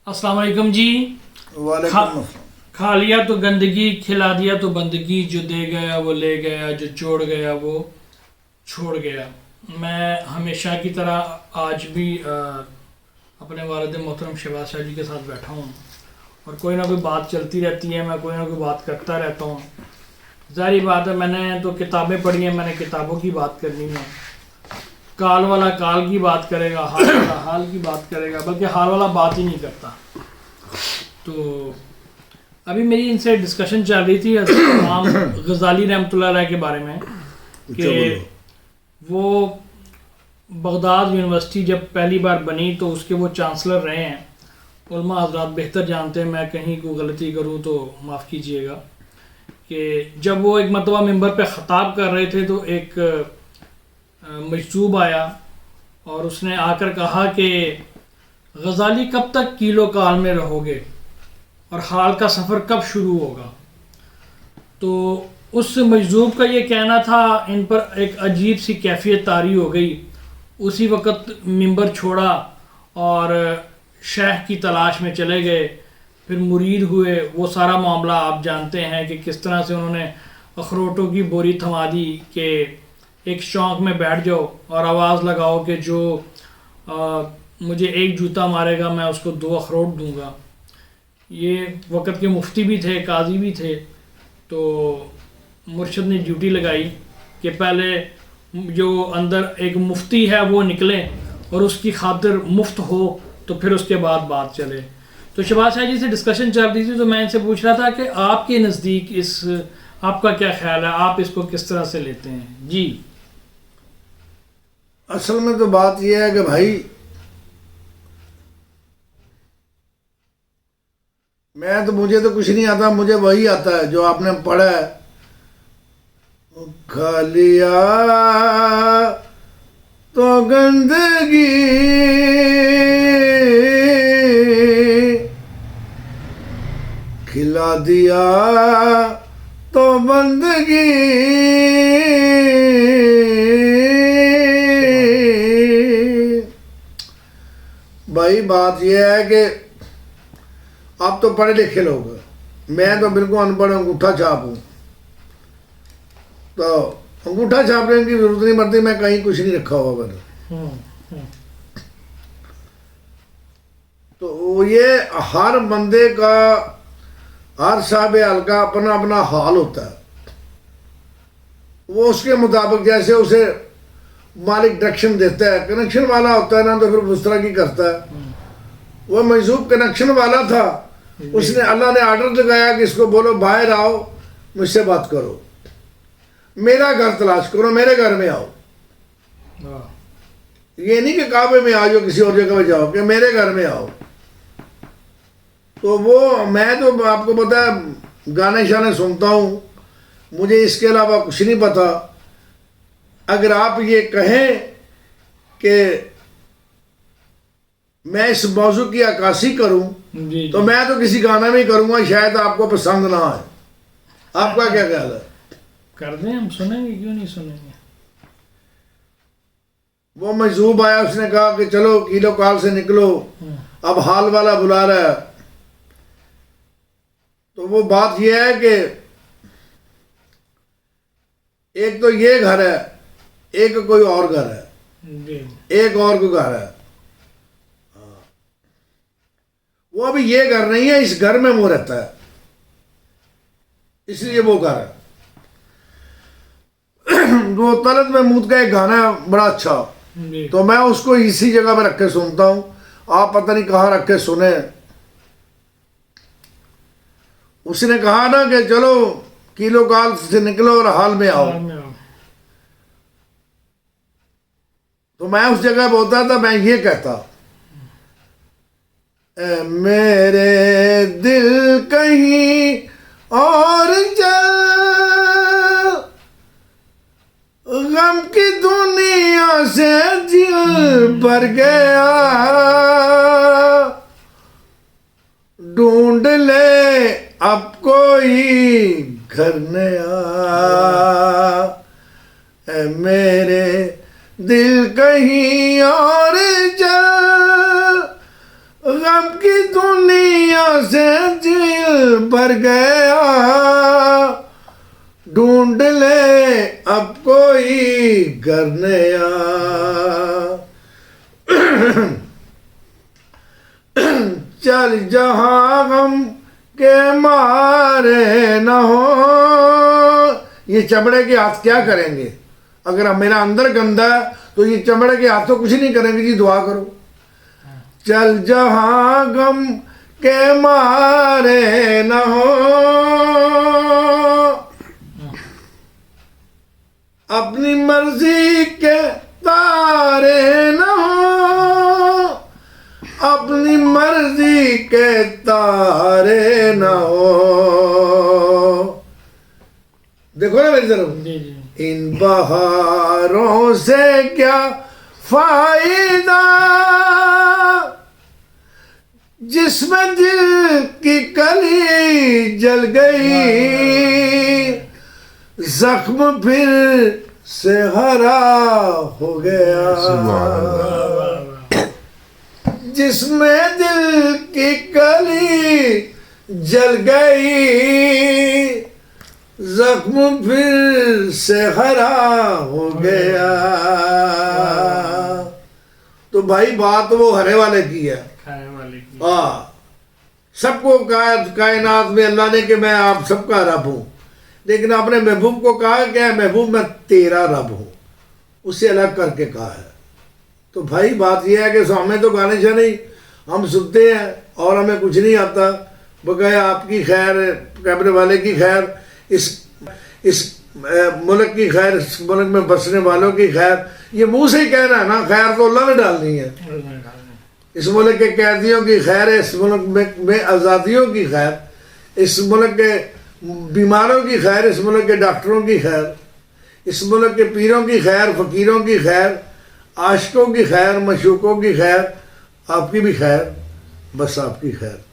السلام علیکم جی. وعلیکم السلام. کھا لیا تو گندگی، کھلا دیا تو بندگی، جو دے گیا وہ لے گیا، جو چھوڑ گیا وہ چھوڑ گیا. میں ہمیشہ کی طرح آج بھی اپنے والد محترم شہباز شاہ جی کے ساتھ بیٹھا ہوں اور کوئی نہ کوئی بات چلتی رہتی ہے، میں کوئی نہ کوئی بات کرتا رہتا ہوں. ظاہری بات ہے، میں نے تو کتابیں پڑھی ہیں، میں نے کتابوں کی بات کرنی ہے. کال والا کال کی بات کرے گا، حال والا حال کی بات کرے گا، بلکہ حال والا بات ہی نہیں کرتا. تو ابھی میری ان سے ڈسکشن چل رہی تھی حضرت امام غزالی رحمۃ اللہ علیہ کے بارے میں کہ وہ بغداد یونیورسٹی جب پہلی بار بنی تو اس کے وہ چانسلر رہے ہیں. علماء حضرات بہتر جانتے ہیں، میں کہیں کوئی غلطی کروں تو معاف کیجیے گا. کہ جب وہ ایک مرتبہ ممبر پہ خطاب کر رہے تھے تو ایک مجذوب آیا اور اس نے آ کر کہا کہ غزالی کب تک کیلو کال میں رہو گے اور حال کا سفر کب شروع ہوگا. تو اس مجذوب کا یہ کہنا تھا، ان پر ایک عجیب سی کیفیت طاری ہو گئی. اسی وقت ممبر چھوڑا اور شیخ کی تلاش میں چلے گئے. پھر مرید ہوئے. وہ سارا معاملہ آپ جانتے ہیں کہ کس طرح سے انہوں نے اخروٹوں کی بوری تھما دی کہ ایک چونک میں بیٹھ جاؤ اور آواز لگاؤ کہ جو مجھے ایک جوتا مارے گا میں اس کو 2 اخروٹ دوں گا. یہ وقت کے مفتی بھی تھے، قاضی بھی تھے. تو مرشد نے ڈیوٹی لگائی کہ پہلے جو اندر ایک مفتی ہے وہ نکلے اور اس کی خاطر مفت ہو تو پھر اس کے بعد بات چلے. تو شہباز شاہ جی سے ڈسکشن چل رہی تھی تو میں ان سے پوچھ رہا تھا کہ آپ کے نزدیک آپ کا کیا خیال ہے، آپ اس کو کس طرح سے لیتے ہیں؟ جی. اصل میں تو بات یہ ہے کہ بھائی مجھے تو کچھ نہیں آتا، مجھے وہی آتا ہے جو آپ نے پڑھا ہے. کھا لیا تو گندگی، کھلا دیا تو بندگی. بھائی بات یہ ہے کہ آپ تو پڑھے لکھے لوگ ہیں، میں تو بالکل ان پڑھ انگوٹھا چھاپ ہوں. تو انگوٹھا چھاپنے کی ضرورت نہیں پڑتی، میں کہیں کچھ نہیں رکھا ہوا میں. تو یہ ہر بندے کا، ہر صاحب حلقہ اپنا اپنا حال ہوتا ہے. وہ اس کے مطابق جیسے اسے مالک ڈائریکشن دیتا ہے، کنیکشن والا ہوتا ہے نا تو پھر اس طرح کی کرتا ہے. وہ مجذوب کنیکشن والا تھا، اس نے اللہ نے آرڈر لگایا کہ اس کو بولو باہر آؤ، مجھ سے بات کرو، میرا گھر تلاش کرو، میرے گھر میں آؤ. یہ نہیں کہ کعبے میں آ جاؤ، کسی اور جگہ پہ جاؤ، کہ میرے گھر میں آؤ. تو وہ میں تو آپ کو پتا ہے گانے شانے سنتا ہوں، مجھے اس کے علاوہ کچھ نہیں پتا. اگر آپ یہ کہیں کہ میں اس موضوع کی عکاسی کروں تو میں تو کسی گانے میں ہی کروں گا، شاید آپ کو پسند نہ آئے. آپ کا کیا خیال ہے؟ کر دیں، ہم سنیں گے، کیوں نہیں سنیں گے. وہ مجذوب آیا، اس نے کہا کہ چلو کیلو کال سے نکلو، اب حال والا بلا رہا ہے. تو وہ بات یہ ہے کہ ایک تو یہ گھر ہے، ایک کوئی اور گھر ہے، ایک اور کوئی گھر ہے. وہ ابھی یہ گھر نہیں ہے، اس گھر میں وہ رہتا ہے، اس لیے وہ گھر ہے. وہ طلعت محمود کا ایک گانا ہے بڑا اچھا، تو میں اس کو اسی جگہ پہ رکھ کے سنتا ہوں. آپ پتہ نہیں کہاں رکھ کے سنے. اس نے کہا نا کہ چلو کیلو کال سے نکلو اور حال میں آؤ. تو میں اس جگہ پہ ہوتا تھا، میں یہ کہتا، اے میرے دل کہیں اور چل، غم کی دنیا سے دل بھر گیا، ڈھونڈ لے اب کوئی گھر نیا. اے میرے دل کہیں اور چل، غم کی دنیا سے دل بھر گیا ڈھونڈ لے اب کوئی گھر نیا چل جہاں غم کے مارے نہ ہو یہ چمڑے کے ہاتھ کیا کریں گے اگر میرا اندر گندا ہے تو یہ چمڑے کے ہاتھ تو کچھ نہیں کریں گے جی دعا کرو چل جہاں غم کے مارے نہ ہو اپنی مرضی کے تارے نہ ہو اپنی مرضی کے تارے نہ ہو دیکھو نا میری طرف جی جی ان بہاروں سے کیا فائدہ جس میں دل کی کلی جل گئی زخم پھر سے ہرا ہو گیا جس میں دل کی کلی جل گئی زخم پھر سے ہرا ہو گیا تو بھائی بات وہ ہرے والے کی ہے کھانے والے کی ہاں سب کو کائنات میں اللہ نے کہ میں آپ سب کا رب ہوں لیکن اپنے محبوب کو کہا کہ اے محبوب میں تیرا رب ہوں اسے الگ کر کے کہا ہے تو بھائی بات یہ ہے کہ ہمیں تو گانے نہیں ہم سنتے ہیں اور ہمیں کچھ نہیں آتا بقایا آپ کی خیر کیمرے والے کی خیر اس ملک کی خیر اس ملک میں بسنے والوں کی خیر یہ منہ سے ہی کہنا ہے نا خیر تو اللہ نے ڈالنی ہے اس ملک کے قیدیوں کی خیر ہے اس ملک میں آزادیوں کی خیر اس ملک کے بیماروں کی خیر اس ملک کے ڈاکٹروں کی خیر اس ملک کے پیروں کی خیر فقیروں کی خیر عاشقوں کی خیر مشوقوں کی خیر آپ کی بھی خیر بس آپ کی خیر